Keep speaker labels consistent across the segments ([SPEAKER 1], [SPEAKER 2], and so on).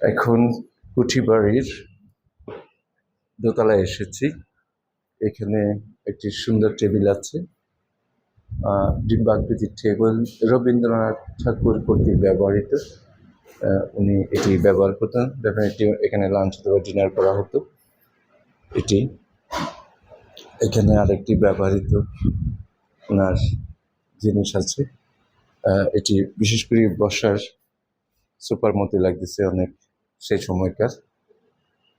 [SPEAKER 1] এখন কুঠি বাড়ির দোতলায় এসেছি। এখানে একটি সুন্দর টেবিল আছে, ডিম্বাকৃতির টেবিল, রবীন্দ্রনাথ ঠাকুর কর্তৃক ব্যবহৃত। উনি এটি ব্যবহার করতেন যখন এখানে লাঞ্চ অথবা ডিনার করা হতো। এখানে আরেকটি ব্যবহৃত ওনার জিনিস আছে। এটি বিশেষ করে বসার সুপার মতো লাগতেছে, অনেক সেই সময়কার।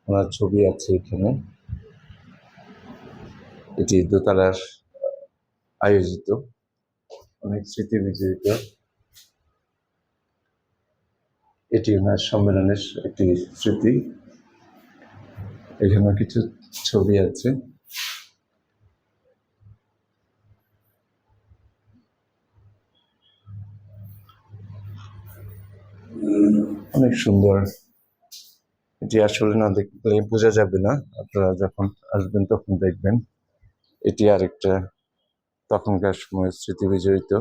[SPEAKER 1] ওনার ছবি আছে এখানে। এটি দোতলার আয়োজিত, অনেক স্মৃতি বিজড়িত। এটি ওনার সম্মেলনের একটি স্মৃতি। এখানে কিছু ছবি আছে। অনেক সুন্দর। এটি আসলে না দেখলে বোঝা যাবে না, আপনারা যখন আসবেন তখন দেখবেন। এটি আরেকটা তখনকার সময় স্মৃতি বিজড়িত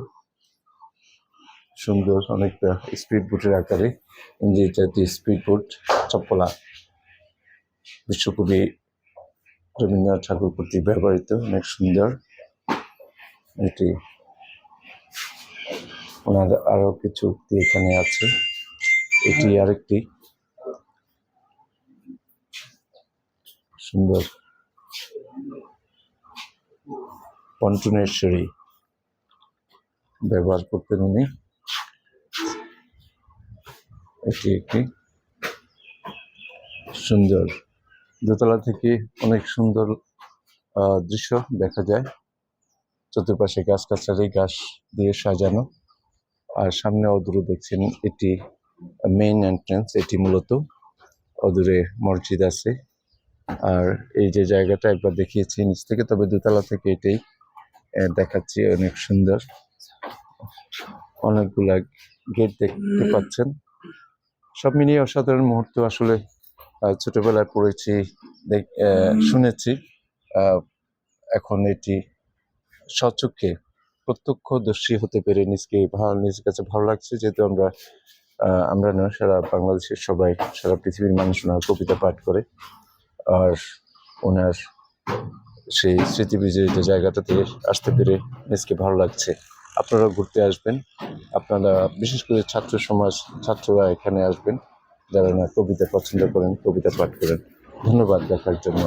[SPEAKER 1] সুন্দর, অনেকটা স্পিড বোটের আকারে। ইংরেজিটা স্পিড বোট, চপ্পলা, বিশ্বকবি রবীন্দ্রনাথ ঠাকুর কর্তৃক ব্যবহৃত, অনেক সুন্দর। এটি ওনার আরো কিছু উক্তি এখানে আছে। এটি আরেকটি সুন্দর পন্টুনেশ্বরী ব্যবহার করতেন উনি। এটি একটি সুন্দর, দোতলা থেকে অনেক সুন্দর দৃশ্য দেখা যায়। চতুর্পাশে গাছগাছালি, গাছ দিয়ে সাজানো। আর সামনে অদূরে দেখছেন এটি মেইন এন্ট্রান্স। এটি মূলত অদূরে মসজিদ আছে। আর এই যে জায়গাটা একবার দেখিয়েছি নিচ থেকে, তবে দোতলা থেকে এটাই দেখাচ্ছি। অনেক সুন্দর, অনেকগুলা গেট দেখতে পাচ্ছেন। সব মিলিয়ে অসাধারণ মুহূর্ত। আসলে ছোটবেলায় পড়েছি, শুনেছি, এখন এটি স্বচক্ষে প্রত্যক্ষদর্শী হতে পেরে নিজের কাছে ভালো লাগছে। যেহেতু আমরা নয়, সারা বাংলাদেশের সবাই, সারা পৃথিবীর মানুষ ওনার কবিতা পাঠ করে। আর ওনার সেই স্মৃতি বিজড়িত জায়গাটাতে আসতে পেরে নিজকে ভালো লাগছে। আপনারা ঘুরতে আসবেন, আপনারা বিশেষ করে ছাত্ররা এখানে আসবেন, যারা না কবিতা পছন্দ করেন, কবিতা পাঠ করেন। ধন্যবাদ দেখার জন্য।